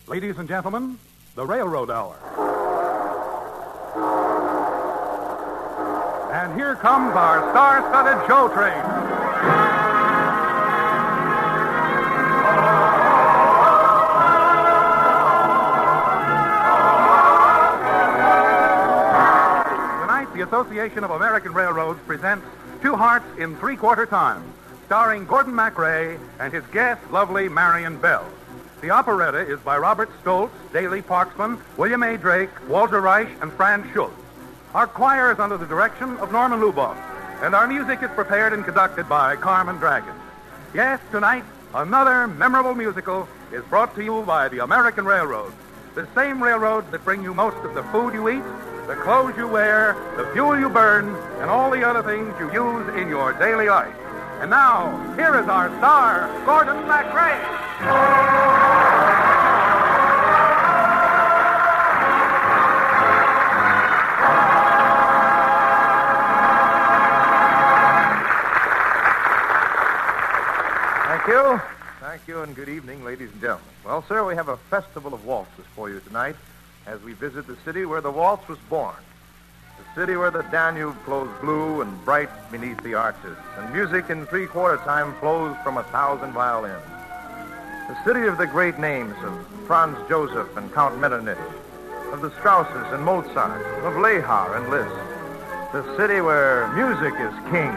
Ladies and gentlemen, the Railroad Hour. And here comes our star-studded show train. Tonight, the Association of American Railroads presents Two Hearts in Three-Quarter Time, starring Gordon MacRae and his guest, lovely Marion Bell. The operetta is by Robert Stolz, Daley Parksman, William A. Drake, Walter Reich, and Franz Schultz. Our choir is under the direction of Norman Luboff, and our music is prepared and conducted by Carmen Dragon. Yes, tonight, another memorable musical is brought to you by the American Railroads, the same railroads that bring you most of the food you eat, the clothes you wear, the fuel you burn, and all the other things you use in your daily life. And now, here is our star, Gordon MacRae. Thank you, and good evening, ladies and gentlemen. Well, sir, we have a festival of waltzes for you tonight as we visit the city where the waltz was born. The city where the Danube flows blue and bright beneath the arches, and music in three-quarter time flows from 1,000 violins. The city of the great names of Franz Joseph and Count Metternich, of the Strausses and Mozart, of Lehar and Liszt. The city where music is king.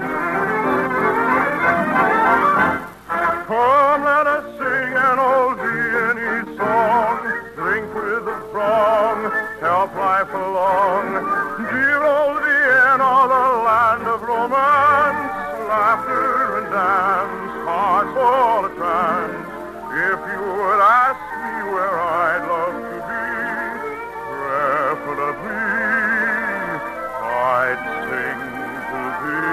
Come, let us sing an old Viennese song. Drink with the throng, help life along. Dear old Vienna, the land of romance, laughter and dance, hearts all a trance. If you would ask me where I'd love to be, preferably I'd sing to thee.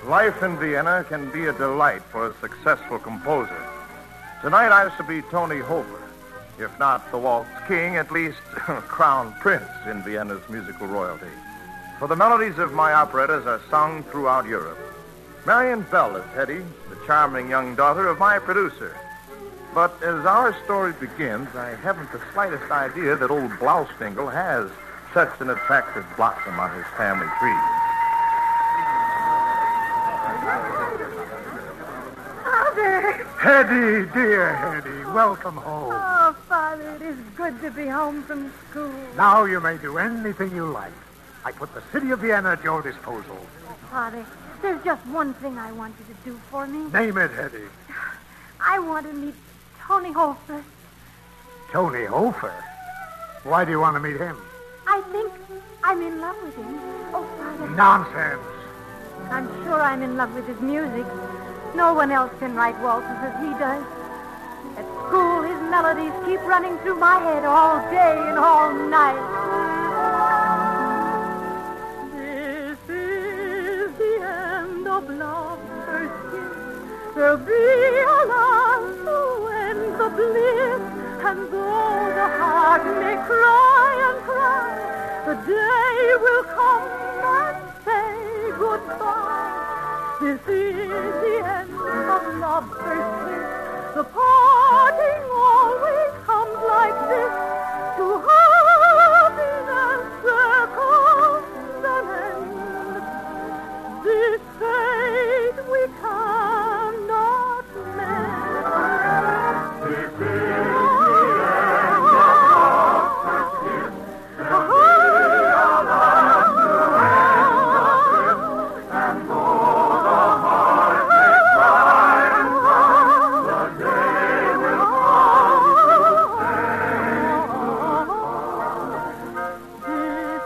Life in Vienna can be a delight for a successful composer. Tonight I shall be Tony Hofer. If not the waltz king, at least crown prince in Vienna's musical royalty. For the melodies of my operettas are sung throughout Europe. Marion Bell is Hetty, the charming young daughter of my producer. But as our story begins, I haven't the slightest idea that old Blaustingle has such an attractive blossom on his family tree. Hetty, dear Hetty, welcome home. Oh, Father, it is good to be home from school. Now you may do anything you like. I put the city of Vienna at your disposal. Father, there's just one thing I want you to do for me. Name it, Hetty. I want to meet Tony Hofer. Tony Hofer? Why do you want to meet him? I think I'm in love with him. Oh, Father. Nonsense. I'm sure I'm in love with his music. No one else can write waltzes as he does. At school, his melodies keep running through my head all day and all night. This is the end of love's first kiss. There'll be a love to end the bliss. And though the heart may cry and cry, the day will come and say goodbye. This is the end of love's first kiss. The parting always comes like this. To happiness there comes an end. This fate we cannot mend. This is the end of love's first kiss. The hurry of us to end the bliss. And though the heart may cry and cry, the day will come to say this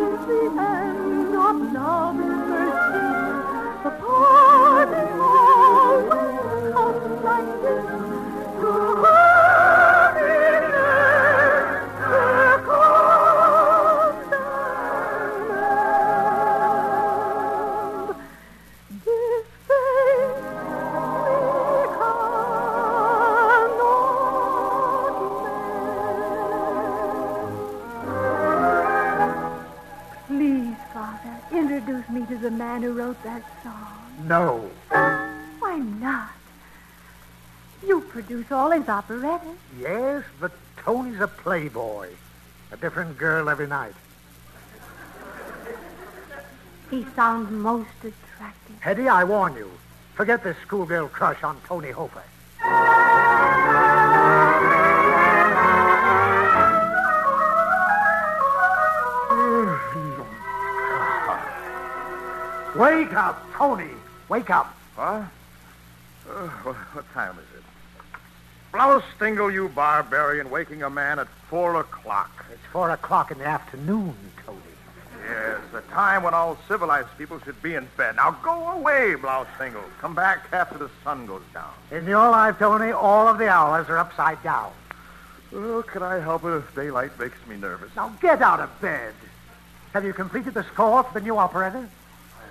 is the end of love's first kiss. The parting always comes like this. To happiness there comes an end. This fate we cannot mend. Please, Father, introduce me to the man who wrote that song. No. Why not? You produce all his operettas. Yes, but Tony's a playboy. A different girl every night. He sounds most attractive. Hetty, I warn you. Forget this schoolgirl crush on Tony Hofer. Wake up, Tony. Wake up. What? What time is it? Blouse Stingle, you barbarian, waking a man at 4 o'clock. It's 4 o'clock in the afternoon, Tony. Yes, the time when all civilized people should be in bed. Now go away, Blouse Stingle. Come back after the sun goes down. In your life, Tony, all of the hours are upside down. Oh, can I help it if daylight makes me nervous? Now get out of bed. Have you completed the score for the new operetta?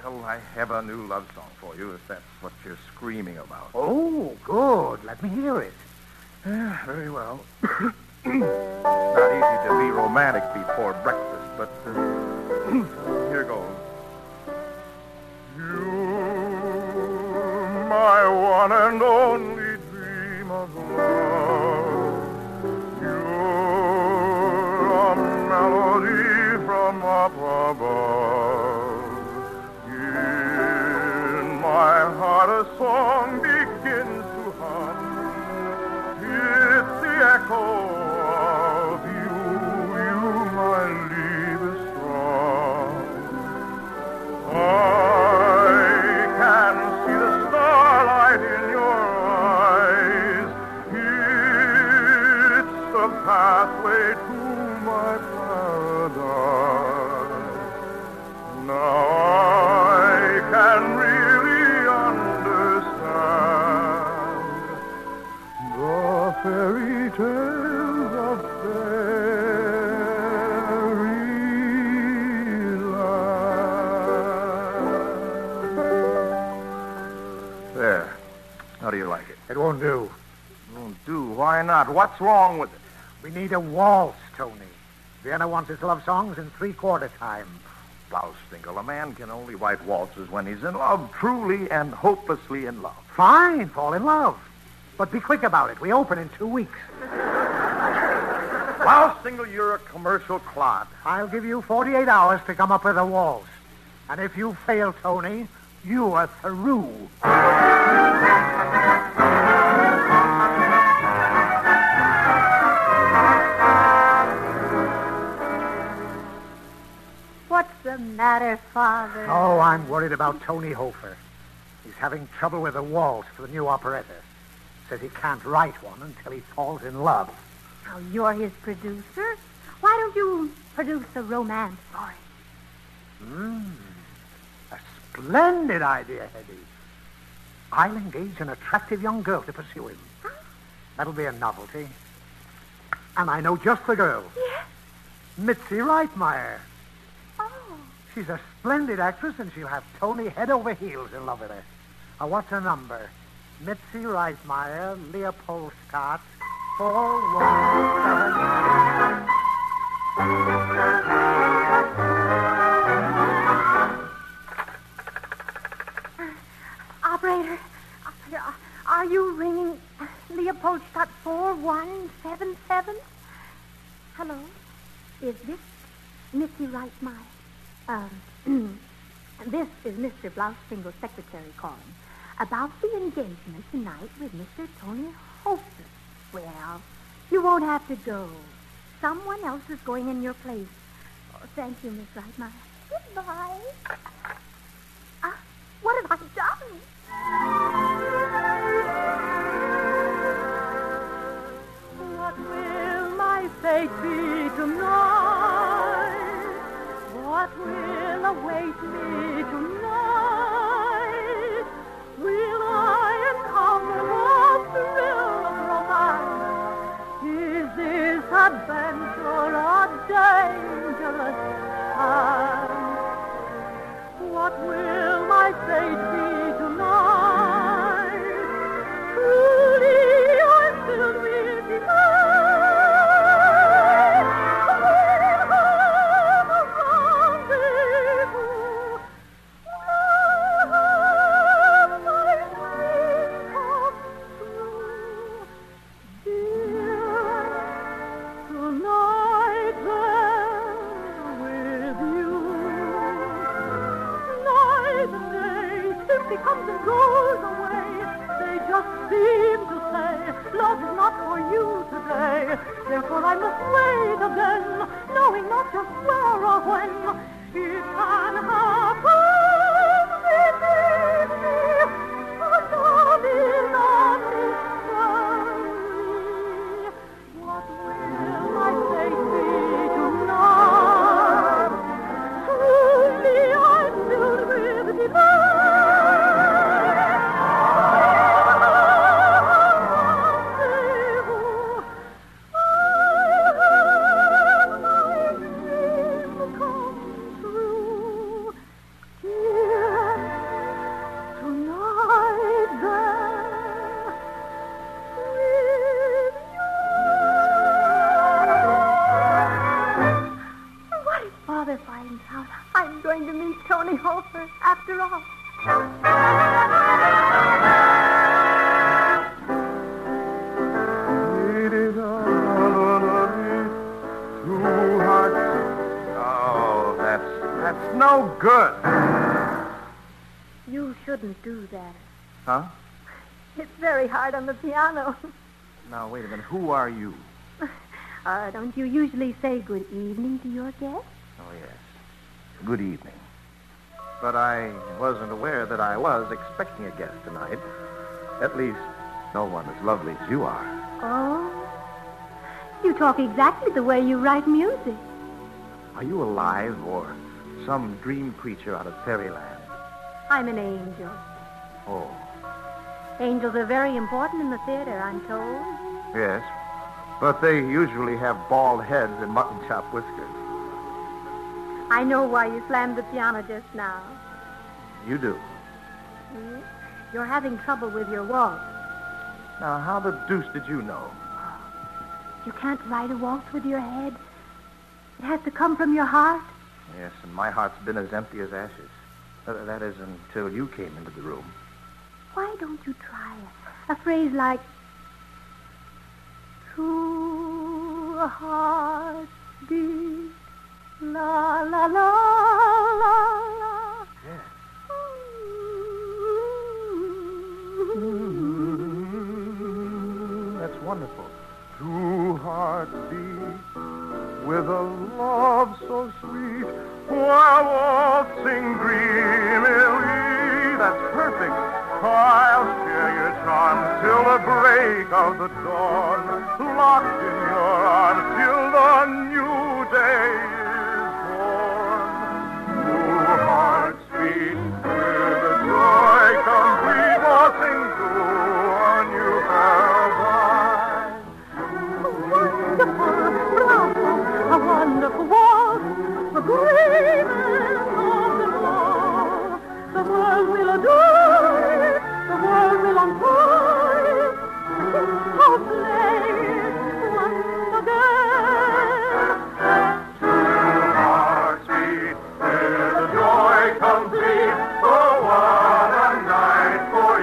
Well, I have a new love song for you, if that's what you're screaming about. Oh, good. Let me hear it. Yeah, very well. Not easy to be romantic before breakfast, but here goes. You, my one and only dream of love. You're a melody from up above. In my heart a song begins to hum. It's the echo of you, my Liebestraum. I can see the starlight in your eyes. It's the pathway to my paradise. Now I can really understand the fairy tales of fairyland. There. How do you like it? It won't do. Won't do. Why not? What's wrong with it? We need a waltz, Tony. Vienna wants his love songs in 3/4 time. Blouse Stingle, a man can only write waltzes when he's in love, truly and hopelessly in love. Fine, fall in love. But be quick about it. We open in 2 weeks. Blouse Stingle, you're a commercial clod. I'll give you 48 hours to come up with a waltz. And if you fail, Tony, you are through. What's the matter, Father? Oh, I'm worried about Tony Hofer. He's having trouble with a waltz for the new operetta. Says he can't write one until he falls in love. Now, you're his producer. Why don't you produce a romance for him? A splendid idea, Hetty. I'll engage an attractive young girl to pursue him. That'll be a novelty. And I know just the girl. Yes. Mitzi Reitmeyer. Oh. She's a splendid actress, and she'll have Tony head over heels in love with her. What's her number? Mitzi Reitmeyer, Leopoldstadt, 417. Operator, are you ringing Leopoldstadt 4177? Hello? Is this Missy Reitmeyer? This is Mr. Blousefingle's secretary calling about the engagement tonight with Mr. Tony Hofer. Well, you won't have to go. Someone else is going in your place. Oh, thank you, Miss Reitmeyer. Goodbye. What have I done? What will my fate be tonight? What will await me tonight? Will I encounter the thrill of romance? Is this adventure a dangerous time? What will my fate be tonight? Truly, I'm filled with delight. We'll have a rendezvous. We'll have my dream come true. Dear, tonight then with you. Night and day simply comes and goes away. They just seem to say, love is not for you today. Therefore I must wait again, knowing not just where or when it can happen. Believe me, for love is a mystery. What will my fate be tonight? Truly I'm filled with delight. I'm going to meet Tony Hofer after all. Oh, that's no good. You shouldn't do that. Huh? It's very hard on the piano. Now, wait a minute. Who are you? Don't you usually say good evening to your guests? Oh, yes. Good evening. But I wasn't aware that I was expecting a guest tonight. At least, no one as lovely as you are. Oh? You talk exactly the way you write music. Are you alive or some dream creature out of fairyland? I'm an angel. Oh, Angels are very important in the theater, I'm told. yes. But they usually have bald heads and mutton chop whiskers. I know why you slammed the piano just now. You do. You're having trouble with your waltz. Now, how the deuce did you know? You can't write a waltz with your head. It has to come from your heart. Yes, and my heart's been as empty as ashes. That is until you came into the room. Why don't you try a phrase like, two hearts beat, la, la, la, la, la. Yes. That's wonderful. Two hearts beat with a love so sweet while waltzing dreamily. That's perfect. I'll share your charms till the break of the dawn, locked in your arms till the new day is born. Two hearts beat with a joy complete, waltzing through a new paradise. A wonderful waltz, the greatest of them all. The world will adore it, the world will enjoy it. So play it once again. Two hearts beat with a joy complete, for what a night for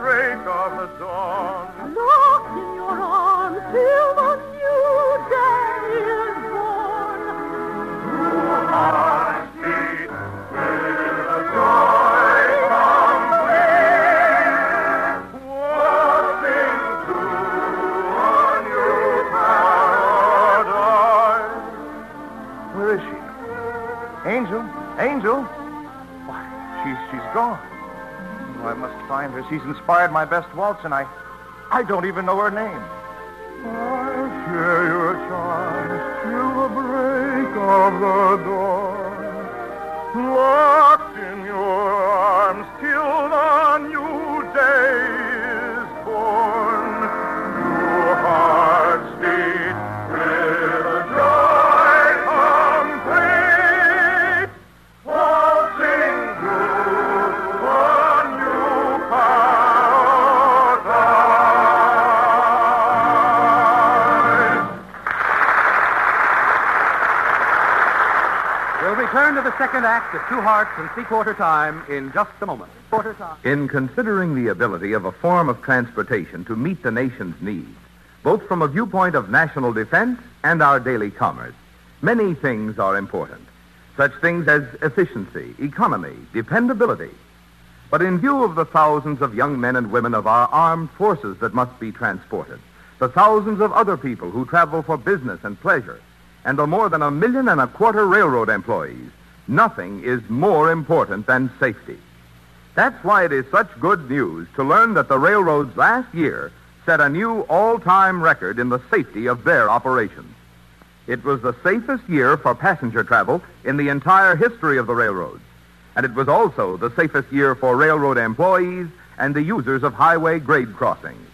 break of the dawn. Locked in your arms till the new day is born. Hearts beat with a joy complete, walking to a new paradise. Where is she? Angel? Angel? Why, she's gone. Oh, I must find her. She's inspired my best waltz, and I don't even know her name. I share your charms till the break of the dawn. Locked in your arms till the new day is born. Your hearts beat with a joy complete, waltzing through a new paradise. We'll return to the second act of Two Hearts in Three-Quarter Time in just a moment. Quarter time. In considering the ability of a form of transportation to meet the nation's needs, both from a viewpoint of national defense and our daily commerce, many things are important. Such things as efficiency, economy, dependability. But in view of the thousands of young men and women of our armed forces that must be transported, the thousands of other people who travel for business and pleasure, and the more than 1.25 million railroad employees, nothing is more important than safety. That's why it is such good news to learn that the railroads last year set a new all-time record in the safety of their operations. It was the safest year for passenger travel in the entire history of the railroads, and it was also the safest year for railroad employees and the users of highway grade crossings.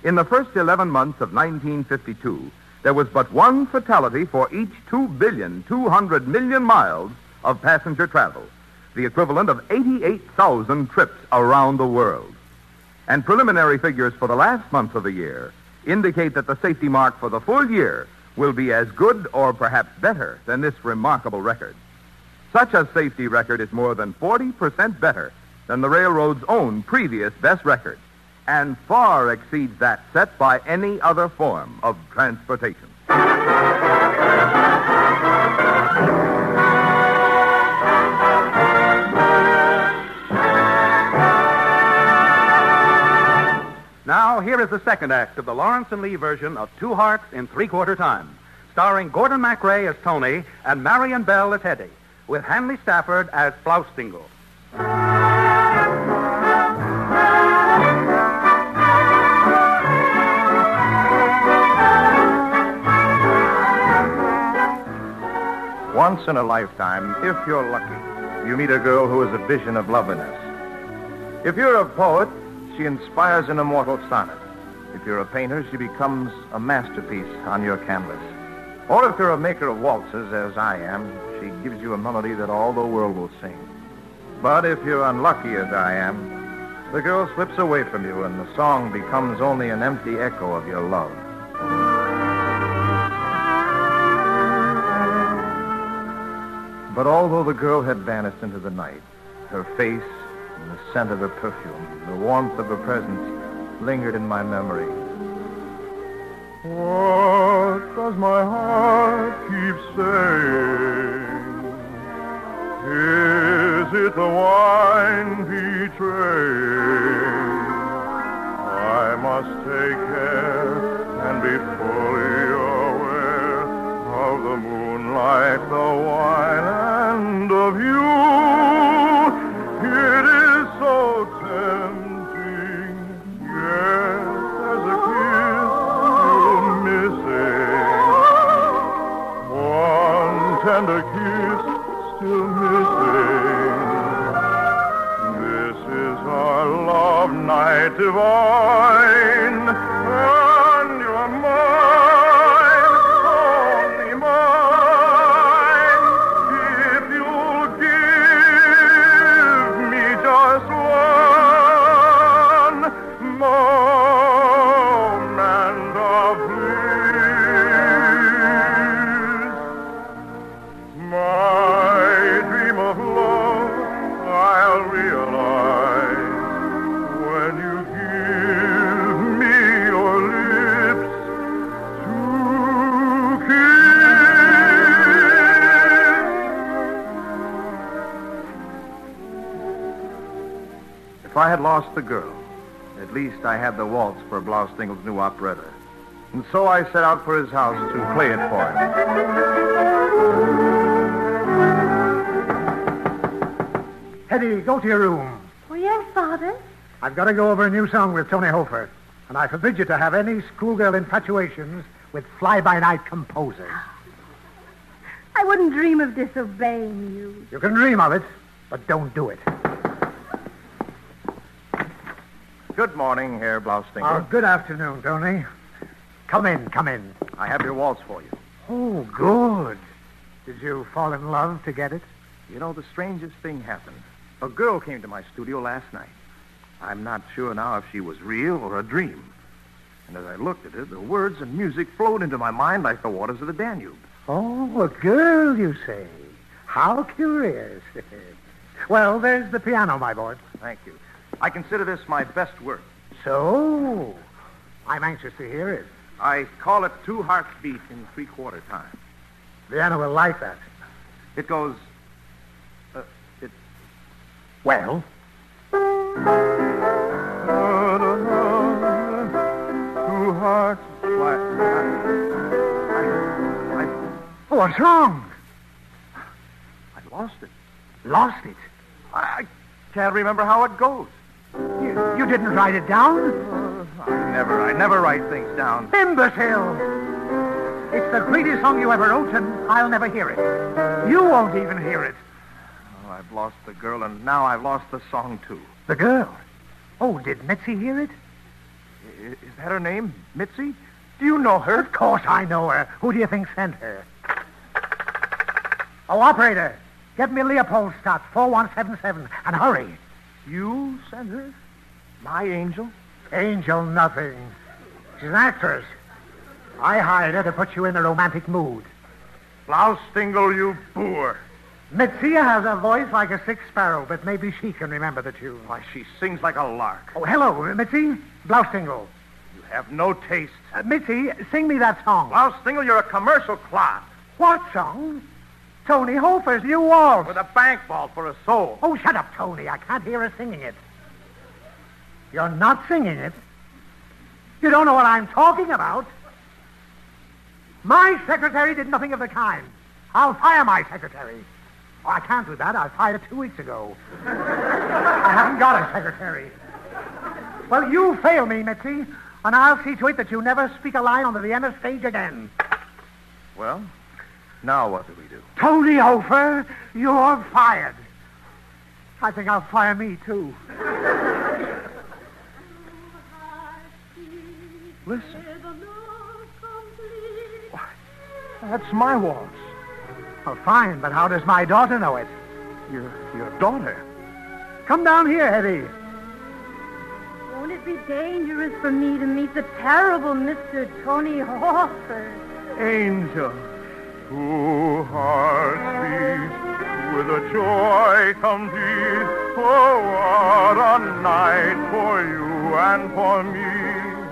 In the first 11 months of 1952, there was but one fatality for each 2,200,000,000 miles of passenger travel, the equivalent of 88,000 trips around the world. And preliminary figures for the last month of the year indicate that the safety mark for the full year will be as good or perhaps better than this remarkable record. Such a safety record is more than 40% better than the railroad's own previous best record, and far exceeds that set by any other form of transportation. Now, here is the second act of the Lawrence and Lee version of Two Hearts in Three-Quarter Time, starring Gordon MacRae as Tony and Marion Bell as Hetty, with Hanley Stafford as Flaustingle. Once in a lifetime, if you're lucky, you meet a girl who is a vision of loveliness. If you're a poet, she inspires an immortal sonnet. If you're a painter, she becomes a masterpiece on your canvas. Or if you're a maker of waltzes, as I am, she gives you a melody that all the world will sing. But if you're unlucky, as I am, the girl slips away from you and the song becomes only an empty echo of your love. But although the girl had vanished into the night, her face and the scent of her perfume, the warmth of her presence, lingered in my memory. What does my heart keep saying? Is it the wine betraying? I must take care and be fully aware of the moonlight, the wine, and of you. It is so tempting, yes, as a kiss still missing. One tender kiss still missing. This is our love night divine, and you're mine, only mine, if you'll give me just one moment of bliss. My dream of love I'll realize when you had lost the girl. At least I had the waltz for Blaustingel's new operetta. And so I set out for his house to play it for him. Hetty, go to your room. Oh, yes, Father. I've got to go over a new song with Tony Hofer. And I forbid you to have any schoolgirl infatuations with fly-by-night composers. I wouldn't dream of disobeying you. You can dream of it, but don't do it. Good morning, Herr Blaustingel. Oh, good afternoon, Tony. Come in, come in. I have your waltz for you. Oh, good. Did you fall in love to get it? You know, the strangest thing happened. A girl came to my studio last night. I'm not sure now if she was real or a dream. And as I looked at her, the words and music flowed into my mind like the waters of the Danube. Oh, a girl, you say? How curious. Well, there's the piano, my boy. Thank you. I consider this my best work. So, I'm anxious to hear it. I call it 2 hearts beat in 3/4 time. Vienna will like that. It goes... Well? 2 hearts... Oh, what's wrong? I lost it. Lost it? I can't remember how it goes. You didn't write it down? I never write things down. Imbecile! It's the greatest song you ever wrote, and I'll never hear it. You won't even hear it. Oh, I've lost the girl, and now I've lost the song, too. The girl? Oh, did Mitzi hear it? Is that her name? Mitzi? Do you know her? Of course I know her. Who do you think sent her? Oh, operator, get me Leopoldstadt, 4177, and hurry. You sent her? My angel? Angel nothing. She's an actress. I hired her to put you in a romantic mood. Blaustingel, you boor. Mitzi has a voice like a sick sparrow, but maybe she can remember the tune. Why, she sings like a lark. Oh, hello, Mitzi. Blaustingel. You have no taste. Mitzi, sing me that song. Blaustingel, you're a commercial clown. What song? Tony Hofer's new waltz. With a bank vault for a soul. Oh, shut up, Tony. I can't hear her singing it. You're not singing it. You don't know what I'm talking about. My secretary did nothing of the kind. I'll fire my secretary. Oh, I can't do that. I fired her 2 weeks ago. I haven't got a secretary. Well, you fail me, Mitzi, and I'll see to it that you never speak a line on the Vienna stage again. Well, now what do we do? Tony Hofer, you're fired. I think I'll fire me, too. Listen. Why, that's my waltz. Oh, fine, but how does my daughter know it? Your daughter? Come down here, Hetty. Won't it be dangerous for me to meet the terrible Mr. Tony Hofer? Angel. 2 hearts beat with a joy complete. Oh, what a night for you and for me.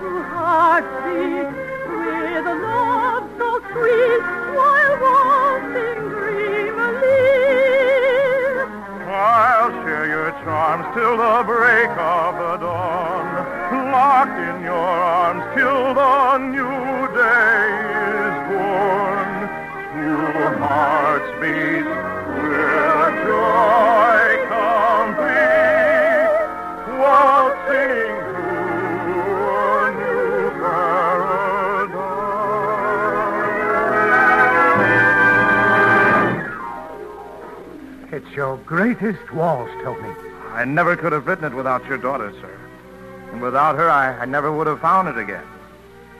2 hearts beat with a love so sweet while waltzing dreamily. I'll share your charms till the break of the dawn, locked in your arms till the new day is born. 2 hearts beat with a joy complete, waltzing through a new paradise. It's your greatest waltz, Tony. I never could have written it without your daughter, sir. And without her, I never would have found it again.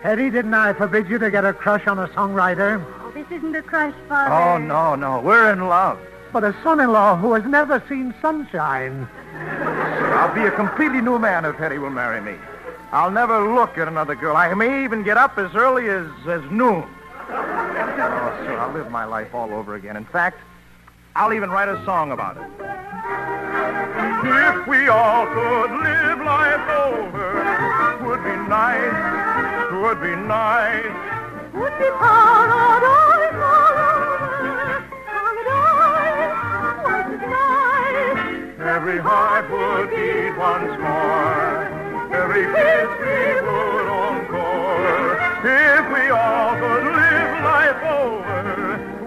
Hetty, didn't I forbid you to get a crush on a songwriter? Oh, this isn't a crush, Father. Oh, no. We're in love. But a son-in-law who has never seen sunshine. Sir, I'll be a completely new man if Hetty will marry me. I'll never look at another girl. I may even get up as early as noon. Oh, sir, I'll live my life all over again. In fact, I'll even write a song about it. If we all could live life over, 'twould be nice, 'twould be nice. Would be paradise all over, paradise was nice. every heart would beat once more. Every kiss we would encore. If we all could live life over,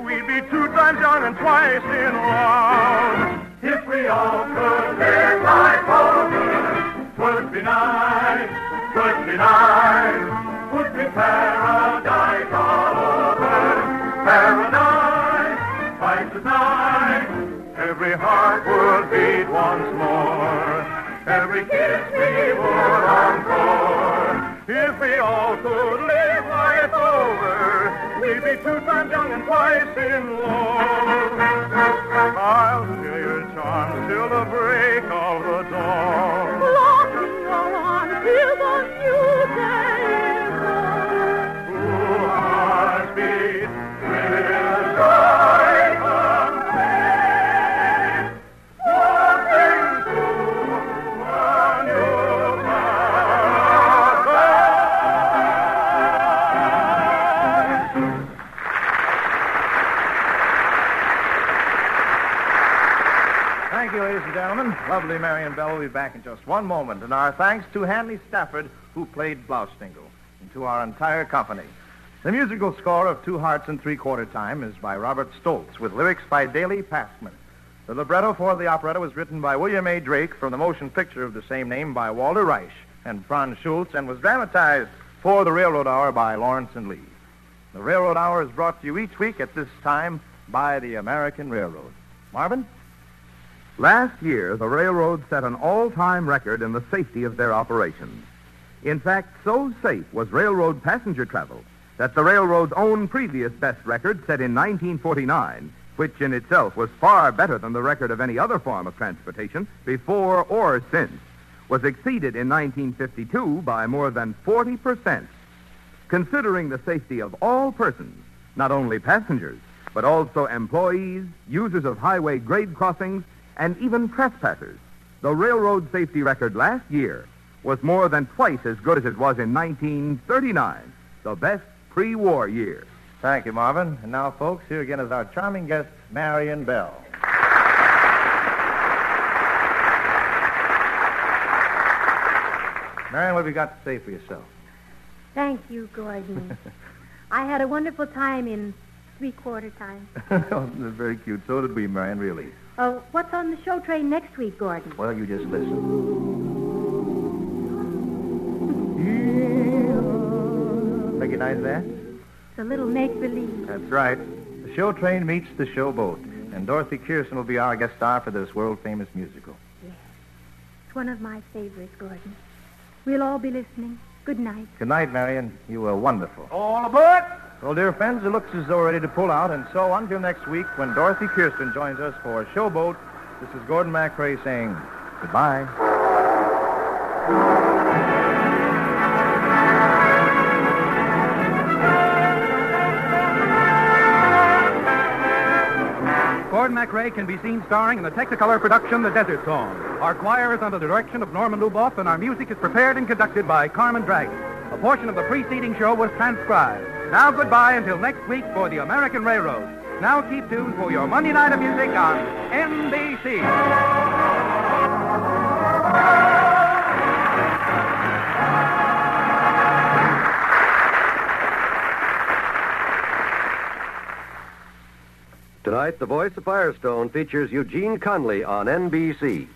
we'd be 2 times young and twice in love. If we all could live life over, 'twould be nice, 'twould be nice, 'twould be paradise all over. Paradise, twice as nice. Every heart would beat once more. Every kiss we would encore. If we all could live life over, we'd be 2 times young and twice in love. I'll share your charms till the break of the dawn. Locking your arms till the new day is born. Two hearts beat with joy complete. Walking through a new paradise. Thank you, ladies and gentlemen. Lovely Marion Bell will be back in just one moment. And our thanks to Hanley Stafford, who played Blaustingle, and to our entire company. The musical score of 2 Hearts in 3/4 Time is by Robert Stolz, with lyrics by Daley Passman. The libretto for the operetta was written by William A. Drake from the motion picture of the same name by Walter Reich and Franz Schultz, and was dramatized for the Railroad Hour by Lawrence and Lee. The Railroad Hour is brought to you each week at this time by the American Railroad. Marvin? Last year, the railroad set an all-time record in the safety of their operations. In fact, so safe was railroad passenger travel that the railroad's own previous best record, set in 1949, which in itself was far better than the record of any other form of transportation before or since, was exceeded in 1952 by more than 40%. Considering the safety of all persons, not only passengers, but also employees, users of highway grade crossings, and even trespassers, the railroad safety record last year was more than twice as good as it was in 1939, the best pre-war year. Thank you, Marvin. And now, folks, here again is our charming guest, Marion Bell. Marion, what have you got to say for yourself? Thank you, Gordon. I had a wonderful time in 3/4 time. Oh, that's very cute. So did we, Marion, really. What's on the show train next week, Gordon? Well, you just listen. Recognize that? It's a little make-believe. That's right. The show train meets the showboat, and Dorothy Kirsten will be our guest star for this world-famous musical. Yes. It's one of my favorites, Gordon. We'll all be listening. Good night. Good night, Marion. You were wonderful. All aboard! Well, dear friends, it looks as though we're ready to pull out, and so until next week when Dorothy Kirsten joins us for Showboat, this is Gordon MacRae saying goodbye. Gordon MacRae can be seen starring in the Technicolor production The Desert Song. Our choir is under the direction of Norman Luboff, and our music is prepared and conducted by Carmen Dragon. A portion of the preceding show was transcribed. Now goodbye until next week for the American Railroad. Now keep tuned for your Monday night of music on NBC. Tonight, The Voice of Firestone features Eugene Conley on NBC.